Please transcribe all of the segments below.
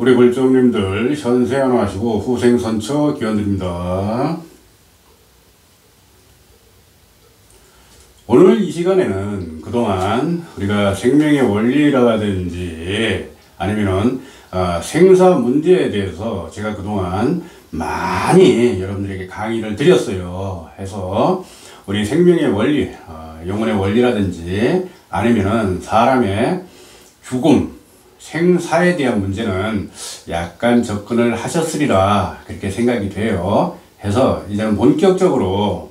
우리 글종님들 현세안하시고 후생선처 기원드립니다. 오늘 이 시간에는 그동안 우리가 생명의 원리라든지 아니면은 생사 문제에 대해서 제가 그동안 많이 여러분들에게 강의를 드렸어요. 해서 우리 생명의 원리, 영혼의 원리라든지 아니면은 사람의 죽음, 생사에 대한 문제는 약간 접근을 하셨으리라 그렇게 생각이 돼요. 해서 이제는 본격적으로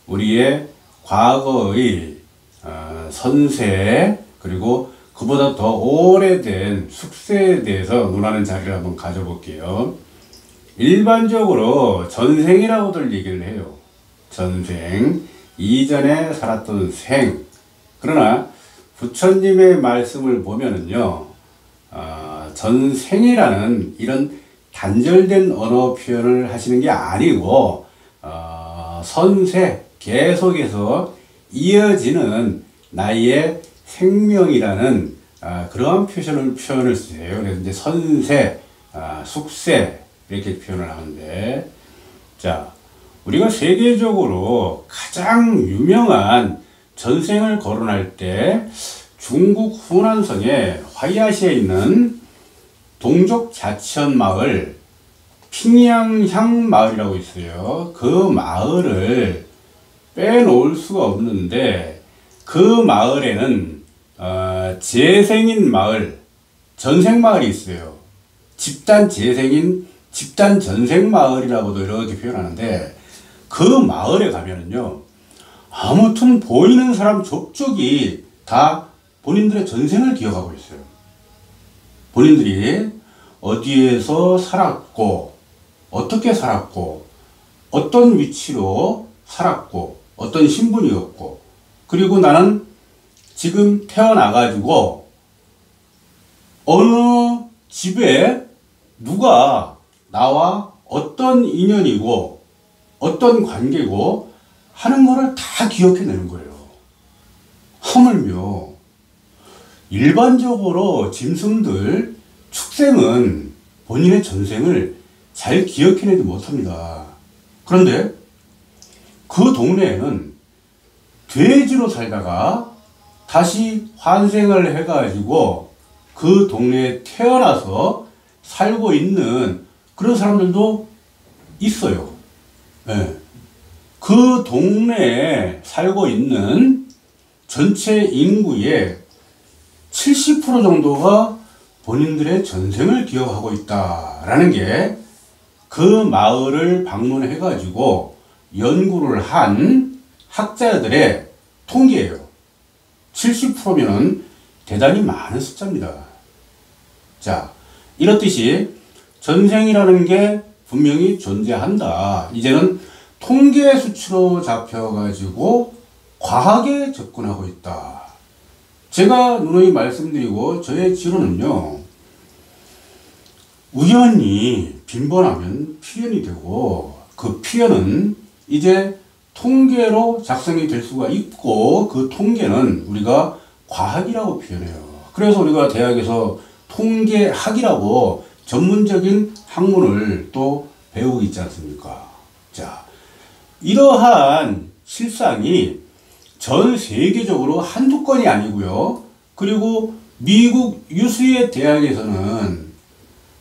우리의 과거의 선세 그리고 그보다 더 오래된 숙세에 대해서 논하는 자리를 한번 가져볼게요. 일반적으로 전생이라고들 얘기를 해요. 전생, 이전에 살았던 생. 그러나 부처님의 말씀을 보면은요, 전생이라는 이런 단절된 언어 표현을 하시는 게 아니고, 선세, 계속해서 이어지는 나의 생명이라는 그러한 표현을 쓰세요. 그래서 이제 선세, 숙세 이렇게 표현을 하는데, 자, 우리가 세계적으로 가장 유명한 전생을 거론할 때 중국 후난성에 화이아시아에 있는 동족 자치원 마을 핑양향 마을이라고 있어요. 그 마을을 빼놓을 수가 없는데 그 마을에는 재생인 마을, 전생 마을이 있어요. 집단 재생인 집단 전생 마을이라고도 이렇게 표현하는데 그 마을에 가면은요, 아무튼 보이는 사람 족족이 다 본인들의 전생을 기억하고 있어요. 본인들이 어디에서 살았고, 어떻게 살았고, 어떤 위치로 살았고, 어떤 신분이었고, 그리고 나는 지금 태어나가지고 어느 집에 누가 나와 어떤 인연이고, 어떤 관계고 하는 거를 다 기억해내는 거예요. 하물며 일반적으로 짐승들, 축생은 본인의 전생을 잘 기억해내지 못합니다. 그런데 그 동네에는 돼지로 살다가 다시 환생을 해가지고 그 동네에 태어나서 살고 있는 그런 사람들도 있어요. 네. 그 동네에 살고 있는 전체 인구의 70% 정도가 본인들의 전생을 기억하고 있다라는 게 그 마을을 방문해 가지고 연구를 한 학자들의 통계예요. 70%면은 대단히 많은 숫자입니다. 자, 이렇듯이 전생이라는 게 분명히 존재한다. 이제는 통계 수치로 잡혀가지고 과학에 접근하고 있다. 제가 누누이 말씀드리고 저의 지론은요, 우연히 빈번하면 필연이 되고 그 필연은 이제 통계로 작성이 될 수가 있고 그 통계는 우리가 과학이라고 표현해요. 그래서 우리가 대학에서 통계학이라고 전문적인 학문을 또 배우고 있지 않습니까? 자, 이러한 실상이 전 세계적으로 한두 건이 아니고요. 그리고 미국 유수의 대학에서는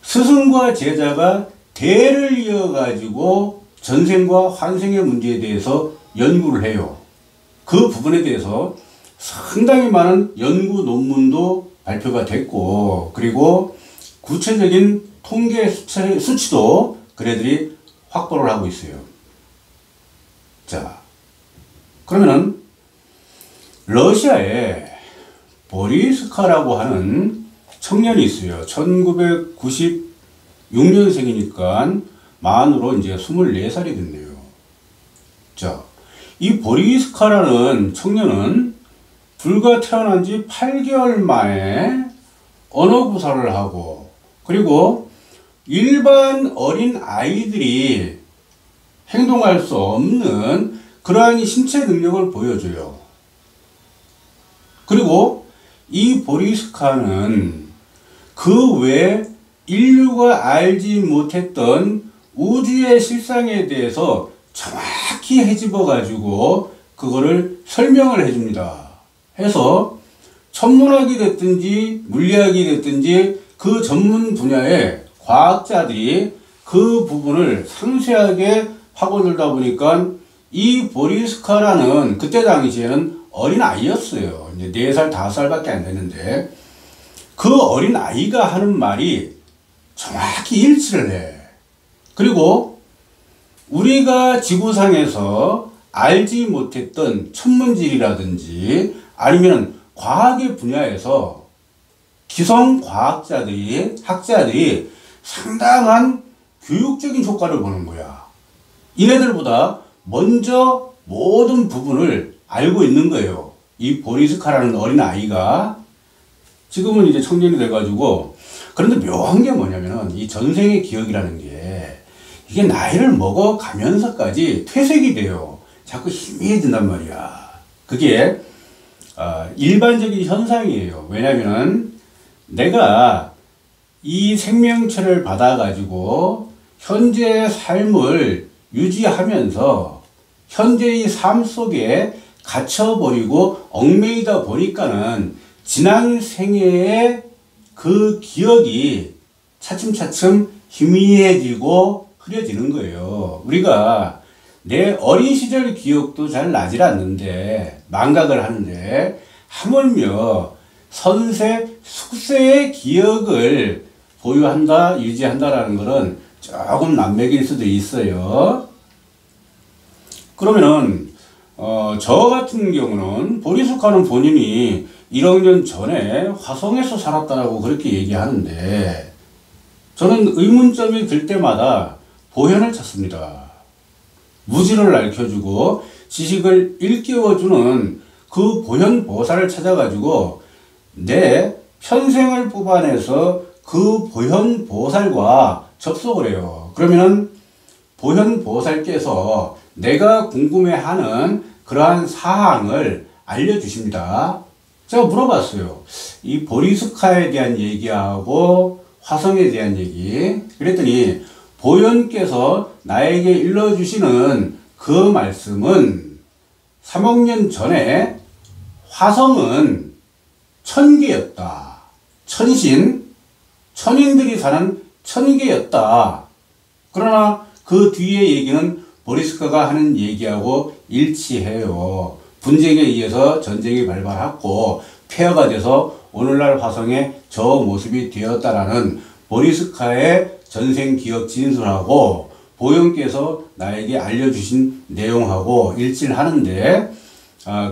스승과 제자가 대를 이어가지고 전생과 환생의 문제에 대해서 연구를 해요. 그 부분에 대해서 상당히 많은 연구 논문도 발표가 됐고, 그리고 구체적인 통계 수치도 그래들이 확보를 하고 있어요. 자, 그러면은 러시아에 보리스카라고 하는 청년이 있어요. 1996년생이니까 만으로 이제 24살이 됐네요. 자, 이 보리스카라는 청년은 불과 태어난 지 8개월 만에 언어 구사를 하고, 그리고 일반 어린 아이들이 행동할 수 없는 그러한 신체 능력을 보여줘요. 그리고 이 보리스카는 그 외 인류가 알지 못했던 우주의 실상에 대해서 정확히 헤집어 가지고 그거를 설명을 해줍니다. 해서 천문학이 됐든지 물리학이 됐든지 그 전문 분야의 과학자들이 그 부분을 상세하게 파고들다 보니까 이 보리스카라는 그때 당시에는 어린 아이였어요. 이제 4살, 5살밖에 안 됐는데 그 어린 아이가 하는 말이 정확히 일치를 해. 그리고 우리가 지구상에서 알지 못했던 천문질이라든지 아니면 과학의 분야에서 기성 과학자들이, 학자들이 상당한 교육적인 효과를 보는 거야. 이네들보다 먼저 모든 부분을 알고 있는 거예요. 이 보리스카라는 어린 아이가 지금은 이제 청년이 돼가지고. 그런데 묘한 게 뭐냐면은 이 전생의 기억이라는 게 이게 나이를 먹어가면서까지 퇴색이 돼요. 자꾸 희미해진단 말이야. 그게 일반적인 현상이에요. 왜냐면은 내가 이 생명체를 받아가지고 현재의 삶을 유지하면서 현재의 삶 속에 갇혀버리고 얽매이다 보니까는 지난 생애의 그 기억이 차츰차츰 희미해지고 흐려지는 거예요. 우리가 내 어린 시절 기억도 잘 나질 않는데 망각을 하는데 하물며 선세, 숙세의 기억을 보유한다, 유지한다라는 것은 조금 난맥일 수도 있어요. 그러면은 저 같은 경우는 보리스카는 본인이 1억 년 전에 화성에서 살았다라고 그렇게 얘기하는데 저는 의문점이 들 때마다 보현을 찾습니다. 무지를 밝혀주고 지식을 일깨워주는 그 보현 보살을 찾아가지고 내 편생을 뽑아내서 그 보현 보살과 접속을 해요. 그러면은 보현 보살께서 내가 궁금해하는 그러한 사항을 알려주십니다. 제가 물어봤어요. 이 보리스카에 대한 얘기하고 화성에 대한 얘기. 그랬더니 보현께서 나에게 일러주시는 그 말씀은 3억 년 전에 화성은 천계였다. 천인들이 사는 천계였다. 그러나 그 뒤에 얘기는 보리스카가 하는 얘기하고 일치해요. 분쟁에 의해서 전쟁이 발발하고 폐허가 돼서 오늘날 화성에 저 모습이 되었다라는 보리스카의 전생 기억 진술하고 보현께서 나에게 알려주신 내용하고 일치를 하는데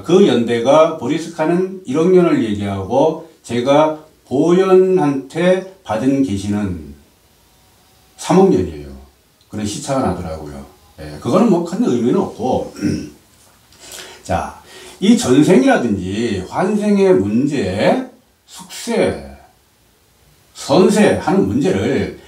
그 연대가 보리스카는 1억 년을 얘기하고 제가 보현한테 받은 계시는 3억 년이에요. 그런 시차가 나더라고요. 예, 그거는 뭐 큰 의미는 없고 자, 이 전생이라든지 환생의 문제, 숙세, 선세 하는 문제를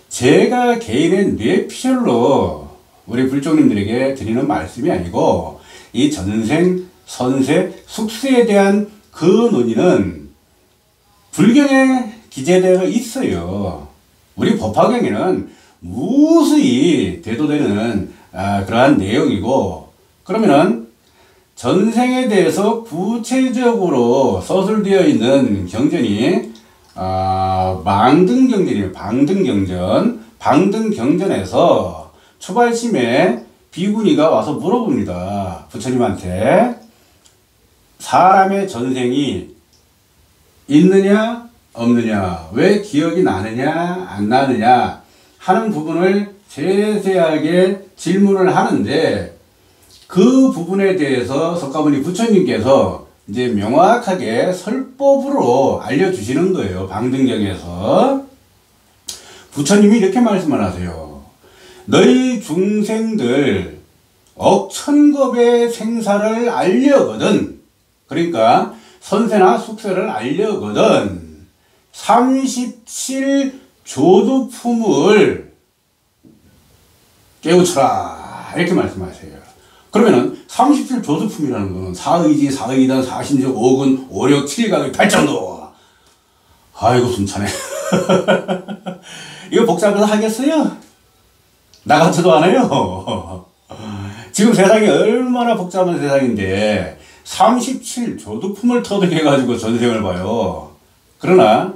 제가 개인의 뇌피셜로 우리 불종님들에게 드리는 말씀이 아니고 이 전생, 선세, 숙세에 대한 그 논의는 불경에 기재되어 있어요. 우리 법화경에는 무수히 대도되는 그러한 내용이고 그러면은 전생에 대해서 구체적으로 서술되어 있는 경전이 망등경전이에요. 방등경전. 방등경전에서 초발심에 비구니가 와서 물어봅니다. 부처님한테 사람의 전생이 있느냐 없느냐, 왜 기억이 나느냐 안 나느냐 하는 부분을 세세하게 질문을 하는데 그 부분에 대해서 석가모니 부처님께서 이제 명확하게 설법으로 알려주시는 거예요. 방등경에서. 부처님이 이렇게 말씀을 하세요. 너희 중생들 억천겁의 생사를 알려거든. 그러니까 선세나 숙세를 알려거든. 37조두품을 깨우쳐라. 이렇게 말씀하세요. 그러면은 37조수품이라는 거는 사의지, 사의단, 사신적, 오근, 오력, 칠각의 발전도. 아이고 숨차네. 이거 복잡해서 하겠어요? 나 같아도 안 해요. 지금 세상이 얼마나 복잡한 세상인데 37조두품을 터득해가지고 전생을 봐요. 그러나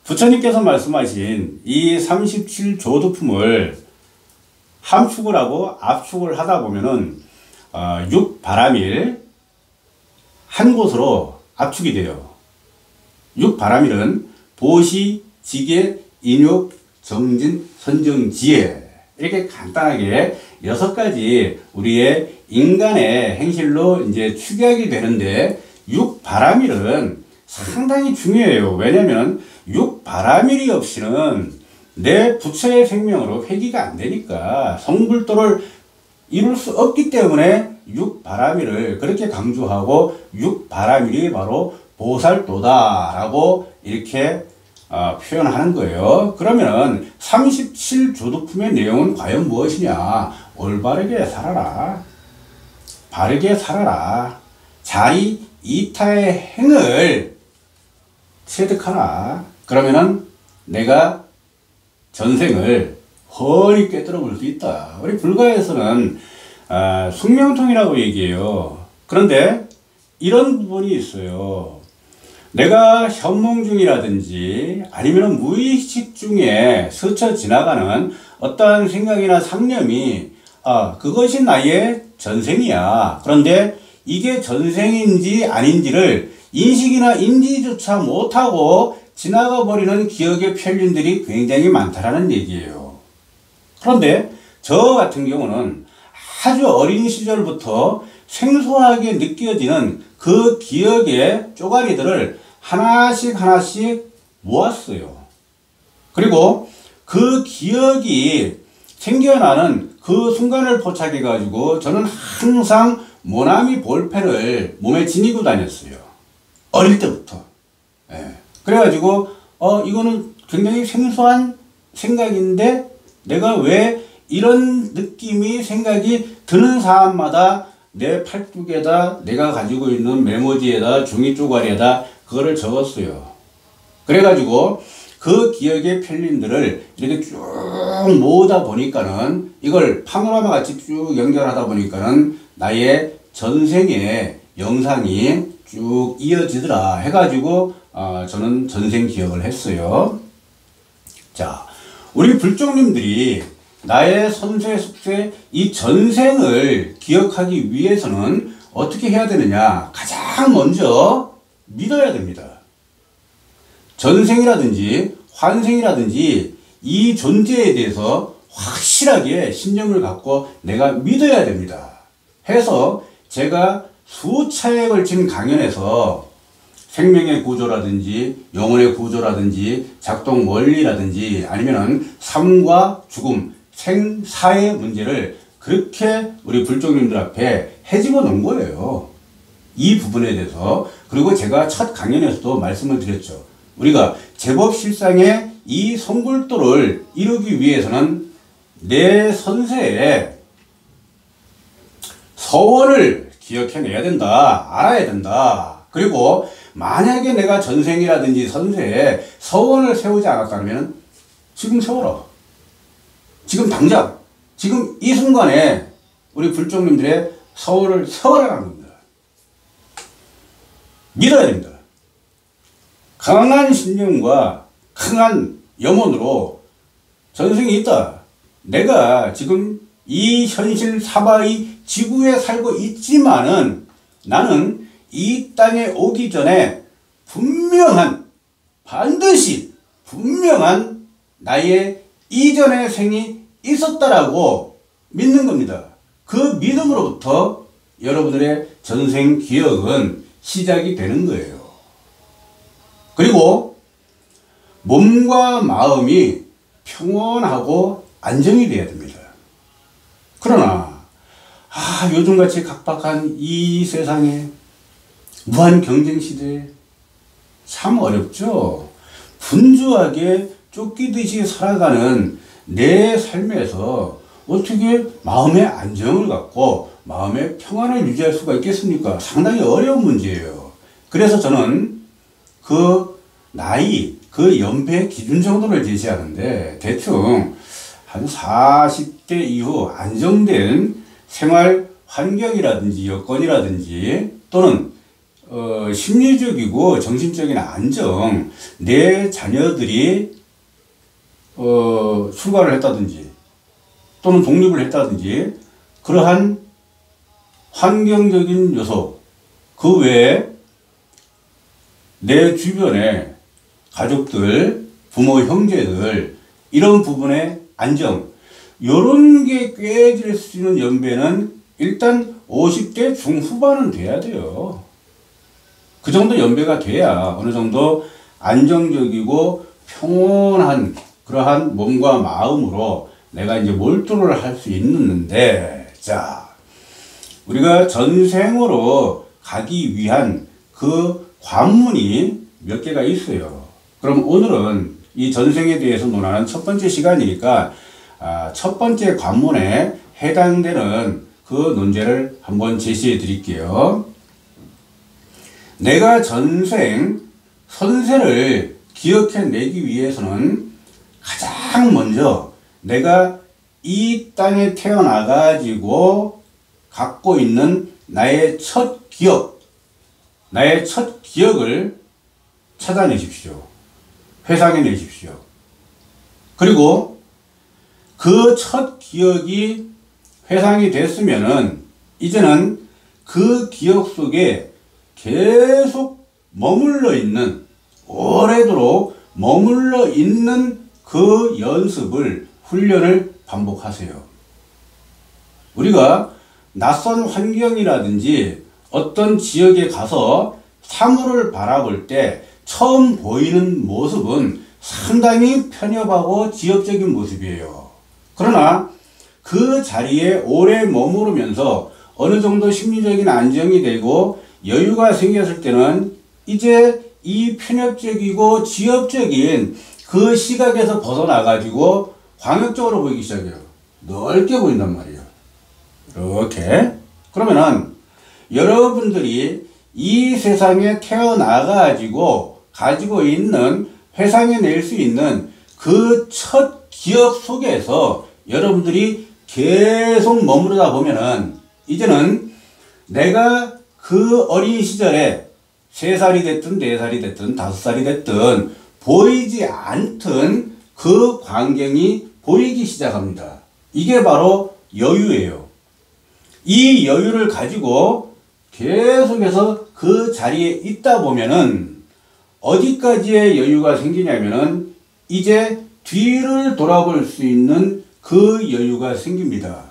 부처님께서 말씀하신 이 37조두품을 함축을 하고 압축을 하다 보면은 6바라밀 한 곳으로 압축이 돼요. 6바라밀은 보시, 지계, 인욕, 정진, 선정, 지혜 이렇게 간단하게 6가지 우리의 인간의 행실로 이제 축약이 되는데 6바라밀은 상당히 중요해요. 왜냐면 6바라밀이 없이는 내 부처의 생명으로 회귀가 안 되니까 성불도를 이룰 수 없기 때문에 6바라밀을 그렇게 강조하고 6바라밀이 바로 보살도다라고 이렇게 표현하는 거예요. 그러면 37조두품의 내용은 과연 무엇이냐? 올바르게 살아라. 바르게 살아라. 자리 이타의 행을 체득하라. 그러면은 내가 전생을 훤히 꿰뚫어 볼 수 있다. 우리 불가에서는 숙명통이라고 얘기해요. 그런데 이런 부분이 있어요. 내가 현몽 중이라든지 아니면 무의식 중에 스쳐 지나가는 어떠한 생각이나 상념이 그것이 나의 전생이야. 그런데 이게 전생인지 아닌지를 인식이나 인지조차 못하고 지나가 버리는 기억의 편린들이 굉장히 많다라는 얘기예요. 그런데 저 같은 경우는 아주 어린 시절부터 생소하게 느껴지는 그 기억의 쪼가리들을 하나씩 하나씩 모았어요. 그리고 그 기억이 생겨나는 그 순간을 포착해 가지고 저는 항상 모나미 볼펜을 몸에 지니고 다녔어요. 어릴 때부터. 그래가지고 이거는 굉장히 생소한 생각인데 내가 왜 이런 느낌이 생각이 드는 사람마다 내 팔뚝에다 내가 가지고 있는 메모지에다 종이 쪼가리에다 그거를 적었어요. 그래가지고 그 기억의 편린들을 이렇게 쭉 모으다 보니까는 이걸 파노라마 같이 쭉 연결하다 보니까는 나의 전생의 영상이 쭉 이어지더라 해가지고 저는 전생 기억을 했어요. 자, 우리 불종님들이 나의 선세 숙세 이 전생을 기억하기 위해서는 어떻게 해야 되느냐? 가장 먼저 믿어야 됩니다. 전생이라든지 환생이라든지 이 존재에 대해서 확실하게 신념을 갖고 내가 믿어야 됩니다. 해서 제가 수차에 걸친 강연에서 생명의 구조라든지 영혼의 구조라든지 작동 원리라든지 아니면은 삶과 죽음, 생사의 문제를 그렇게 우리 불종님들 앞에 해집어 놓은 거예요. 이 부분에 대해서. 그리고 제가 첫 강연에서도 말씀을 드렸죠. 우리가 제법 실상의 이 성불도를 이루기 위해서는 내 선세의 서원을 기억해내야 된다. 알아야 된다. 그리고 만약에 내가 전생이라든지 선세에 서원을 세우지 않았다면 지금 세워라. 지금 당장 지금 이 순간에 우리 불종님들의 서원을 세워라는 겁니다. 믿어야 됩니다. 강한 신념과 강한 염원으로 전생이 있다. 내가 지금 이 현실 사바의 지구에 살고 있지만은 나는 이 땅에 오기 전에 반드시 분명한 나의 이전의 생이 있었다라고 믿는 겁니다. 그 믿음으로부터 여러분들의 전생 기억은 시작이 되는 거예요. 그리고 몸과 마음이 평온하고 안정이 되어야 됩니다. 그러나 요즘같이 각박한 이 세상에 무한 경쟁 시대에 참 어렵죠. 분주하게 쫓기듯이 살아가는 내 삶에서 어떻게 마음의 안정을 갖고 마음의 평안을 유지할 수가 있겠습니까? 상당히 어려운 문제예요. 그래서 저는 그 나이 그 연배 기준 정도를 제시하는데 대충 한 40대 이후 안정된 생활 환경이라든지 여건이라든지 또는 심리적이고 정신적인 안정, 내 자녀들이 출가를 했다든지 또는 독립을 했다든지 그러한 환경적인 요소, 그 외에 내 주변에 가족들, 부모, 형제들 이런 부분의 안정, 요런 게 꾀질 수 있는 연배는 일단 50대 중후반은 돼야 돼요. 그 정도 연배가 돼야 어느 정도 안정적이고 평온한 그러한 몸과 마음으로 내가 이제 몰두를 할 수 있는데, 자, 우리가 전생으로 가기 위한 그 관문이 몇 개가 있어요. 그럼 오늘은 이 전생에 대해서 논하는 첫 번째 시간이니까 첫 번째 관문에 해당되는 그 논제를 한번 제시해 드릴게요. 내가 전생 선세를 기억해내기 위해서는 가장 먼저 내가 이 땅에 태어나가지고 갖고 있는 나의 첫 기억을 찾아내십시오. 회상해내십시오. 그리고 그 첫 기억이 회상이 됐으면은 이제는 그 기억 속에 계속 머물러 있는, 오래도록 머물러 있는 그 연습을, 훈련을 반복하세요. 우리가 낯선 환경이라든지 어떤 지역에 가서 사물을 바라볼 때 처음 보이는 모습은 상당히 편협하고 지엽적인 모습이에요. 그러나 그 자리에 오래 머무르면서 어느 정도 심리적인 안정이 되고 여유가 생겼을 때는 이제 이 편협적이고 지엽적인 그 시각에서 벗어나가지고 광역적으로 보이기 시작해요. 넓게 보인단 말이에요. 이렇게. 그러면은 여러분들이 이 세상에 태어나가지고 가지고 있는, 회상해낼 수 있는 그 첫 기억 속에서 여러분들이 계속 머무르다 보면은 이제는 내가 그 어린 시절에 3살이 됐든 4살이 됐든 5살이 됐든 보이지 않던 그 광경이 보이기 시작합니다. 이게 바로 여유예요. 이 여유를 가지고 계속해서 그 자리에 있다 보면은 어디까지의 여유가 생기냐면은 이제 뒤를 돌아볼 수 있는 그 여유가 생깁니다.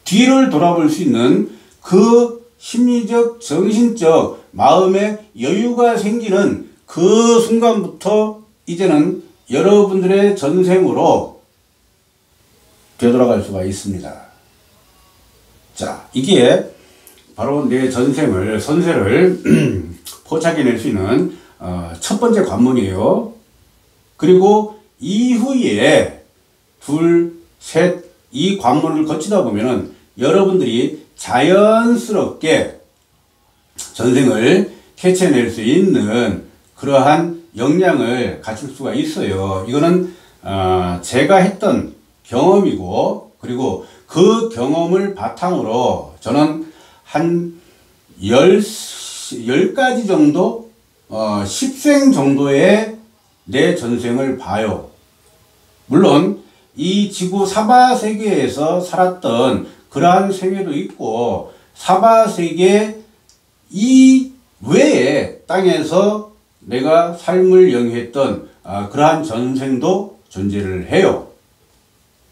뒤를 돌아볼 수 있는 그 심리적, 정신적, 마음의 여유가 생기는 그 순간부터 이제는 여러분들의 전생으로 되돌아갈 수가 있습니다. 자, 이게 바로 내 전생을, 선세를 포착해낼 수 있는 첫 번째 관문이에요. 그리고 이후에 둘, 셋, 이 관문을 거치다 보면은 여러분들이 자연스럽게 전생을 캐치해낼 수 있는 그러한 역량을 갖출 수가 있어요. 이거는 제가 했던 경험이고, 그리고 그 경험을 바탕으로 저는 한 10가지 정도, 10생 정도의 내 전생을 봐요. 물론 이 지구 사바세계에서 살았던 그러한 생애도 있고, 사바세계 이 외에 땅에서 내가 삶을 영위했던 그러한 전생도 존재를 해요.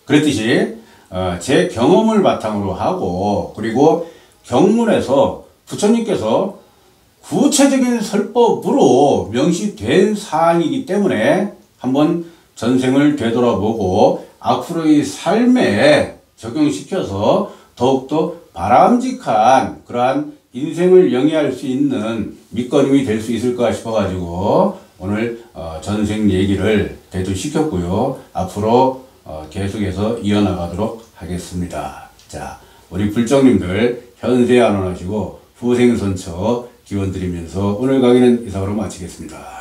그랬듯이 제 경험을 바탕으로 하고, 그리고 경문에서 부처님께서 구체적인 설법으로 명시된 사항이기 때문에 한번 전생을 되돌아보고 앞으로의 삶에 적용시켜서 더욱더 바람직한 그러한 인생을 영위할 수 있는 밑거름이 될 수 있을까 싶어가지고 오늘 전생 얘기를 대두시켰고요. 앞으로 계속해서 이어나가도록 하겠습니다. 자, 우리 불정님들 현세 안원하시고 후생선처 기원 드리면서 오늘 강의는 이상으로 마치겠습니다.